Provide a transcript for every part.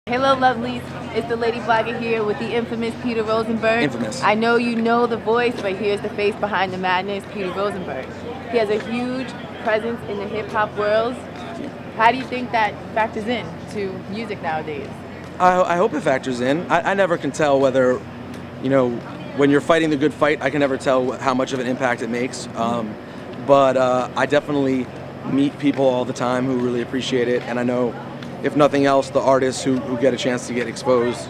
Hello, lovelies. It's the Lady Blogga here with the infamous Peter Rosenberg. Infamous. I know you know the voice, but here's the face behind the madness, Peter Rosenberg. He has a huge presence in the hip-hop world. How do you think that factors in to music nowadays? I hope it factors in. I never can tell whether, when you're fighting the good fight, I can never tell how much of an impact it makes. But I definitely meet people all the time who really appreciate it, and I know, if nothing else, the artists who get a chance to get exposed,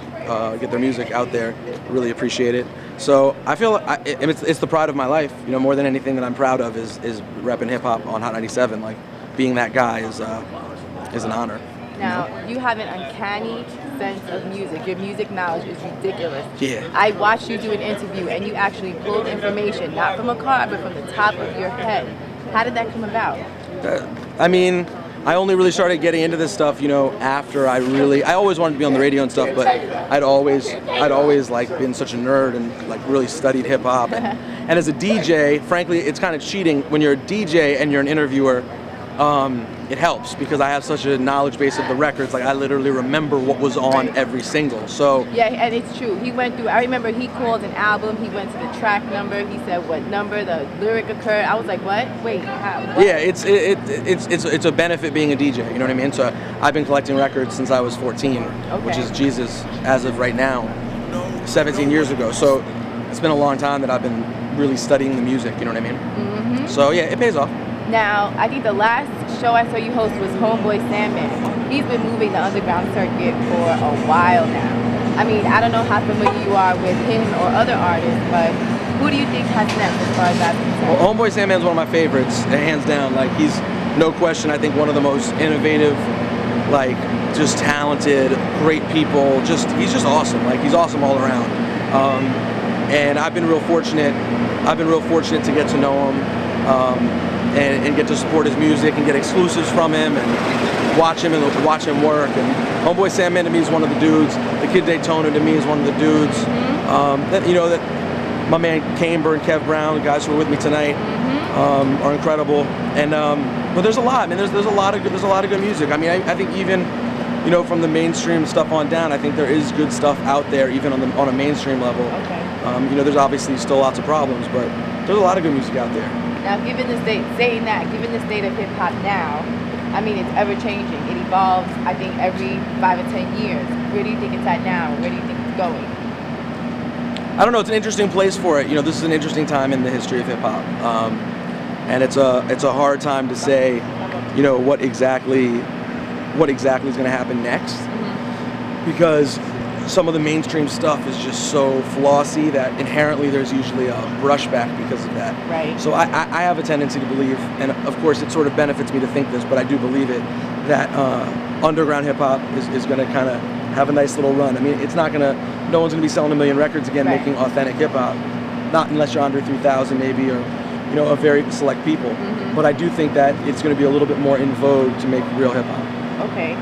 get their music out there, really appreciate it. So I feel it's the pride of my life. More than anything that I'm proud of is repping hip hop on Hot 97. Like, being that guy is an honor. Now, you have an uncanny sense of music. Your music knowledge is ridiculous. Yeah. I watched you do an interview and you actually pulled information, not from a card, but from the top of your head. How did that come about? I only really started getting into this stuff, after I always wanted to be on the radio and stuff, but I'd always like been such a nerd and like really studied hip hop. And as a DJ, frankly, it's kind of cheating when you're a DJ and you're an interviewer. It helps because I have such a knowledge base of the records. Like, I literally remember what was on every single. So yeah, and it's true. He went through. I remember he called an album. He went to the track number. He said what number the lyric occurred. I was like, what? Wait, how? What? Yeah, it's a benefit being a DJ. You know what I mean? So I've been collecting records since I was 14, which is Jesus as of right now, 17 years ago. So it's been a long time that I've been really studying the music. You know what I mean? Mm-hmm. So yeah, it pays off. Now, I think the last show I saw you host was Homeboy Sandman. He's been moving the underground circuit for a while now. I don't know how familiar you are with him or other artists, but who do you think has next as far as that's concerned? Well, Homeboy Sandman's one of my favorites, hands down. Like, he's, no question, I think one of the most innovative, like, just talented, great people. He's just awesome. Like, he's awesome all around. And I've been real fortunate to get to know him. And get to support his music and get exclusives from him and watch him work. And Homeboy Sandman to me is one of the dudes. The Kid Daytona to me is one of the dudes. That my man Camber and Kev Brown, the guys who are with me tonight, are incredible. And but there's a lot. There's a lot of good music. I think even from the mainstream stuff on down, I think there is good stuff out there even on a mainstream level. Okay. There's obviously still lots of problems, but there's a lot of good music out there. Now, given the state of hip hop now, it's ever changing. It evolves, I think, every 5 or 10 years. Where do you think it's at now? Where do you think it's going? I don't know. It's an interesting place for it. This is an interesting time in the history of hip hop, and it's a hard time to say, what exactly is going to happen next, because some of the mainstream stuff is just so flossy that inherently there's usually a brushback because of that. Right. So I have a tendency to believe, and of course it sort of benefits me to think this, but I do believe it, that underground hip hop is going to kind of have a nice little run. No one's going to be selling 1 million records again, making authentic hip hop, not unless you're under 3,000 maybe, or a very select people. But I do think that it's going to be a little bit more in vogue to make real hip hop. Okay.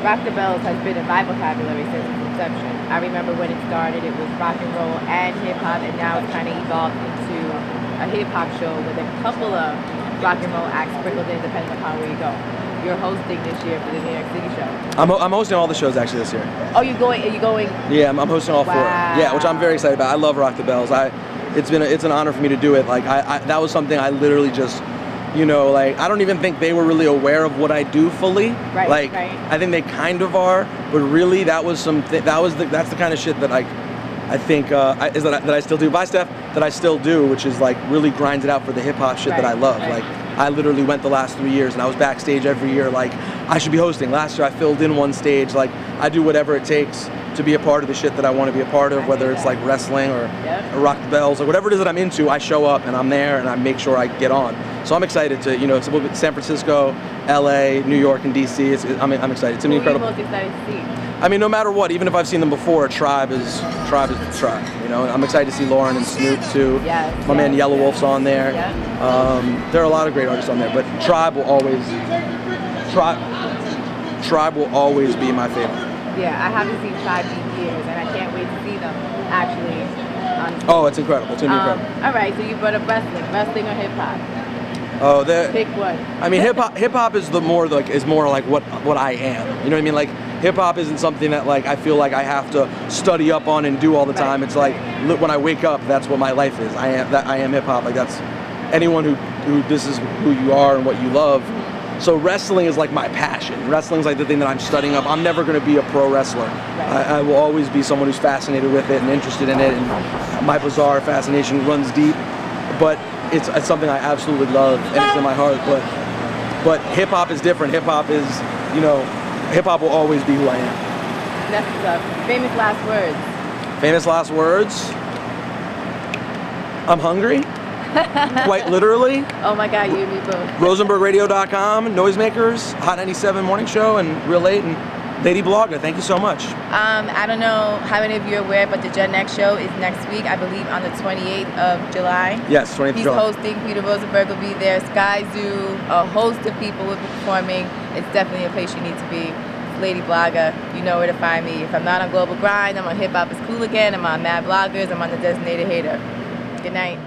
Rock the Bells has been in my vocabulary since its inception. I remember when it started, it was rock and roll and hip hop, and now it's kind of evolved into a hip hop show with a couple of rock and roll acts sprinkled in, depending upon where you go. You're hosting this year for the New York City show. I'm hosting all the shows actually this year. Oh, you're going? Are you going? Yeah, I'm hosting all 4. Yeah, which I'm very excited about. I love Rock the Bells. It's an honor for me to do it. Like, that was something I literally just. I don't even think they were really aware of what I do fully. Right. I think they kind of are, but really that's the kind of shit that I think that I still do. By stuff that I still do, which is like really grinds it out for the hip hop shit that I love. Like, I literally went the last 3 years and I was backstage every year. Like, I should be hosting. Last year I filled in one stage. Like, I do whatever it takes to be a part of the shit that I want to be a part of, whether it's like wrestling or Rock the Bells or whatever it is that I'm into. I show up and I'm there and I make sure I get on. So I'm excited to, it's a little bit San Francisco, LA, New York, and DC. I'm excited. It's gonna be incredible. Who are you most excited to see? No matter what, even if I've seen them before, Tribe is Tribe. I'm excited to see Lauren and Snoop too. My man Yellow Wolf's on there. There are a lot of great artists on there, but Tribe will always be my favorite. Yeah, I haven't seen Tribe in years, and I can't wait to see them actually. Oh, it's incredible. It's gonna be incredible. All right, so you brought up wrestling or hip hop? Oh, pick one. Hip hop is more like what I am. You know what I mean? Like, hip hop isn't something that like I feel like I have to study up on and do all the time. It's like when I wake up, that's what my life is. I am hip hop. Like that's anyone who this is who you are and what you love. So wrestling is like my passion. Wrestling's like the thing that I'm studying up. I'm never going to be a pro wrestler. I will always be someone who's fascinated with it and interested in it, and my bizarre fascination runs deep. But it's something I absolutely love, and it's in my heart. But hip hop is different. Hip hop is, hip hop will always be who I am. That's famous last words. Famous last words. I'm hungry. Quite literally. Oh my God, you and me both. RosenbergRadio.com, Noisemakers, Hot 97 Morning Show, and Real Late, and Lady Blogga. Thank you so much. I don't know how many of you are aware, but the Gen X show is next week, I believe on the 28th of July. Yes, 28th of July. He's hosting, Peter Rosenberg will be there, Sky Zoo, a host of people will be performing. It's definitely a place you need to be. It's Lady Blogga, you know where to find me. If I'm not on Global Grind, I'm on Hip Hop is Cool Again, I'm on Mad Bloggers, I'm on The Designated Hater. Good night.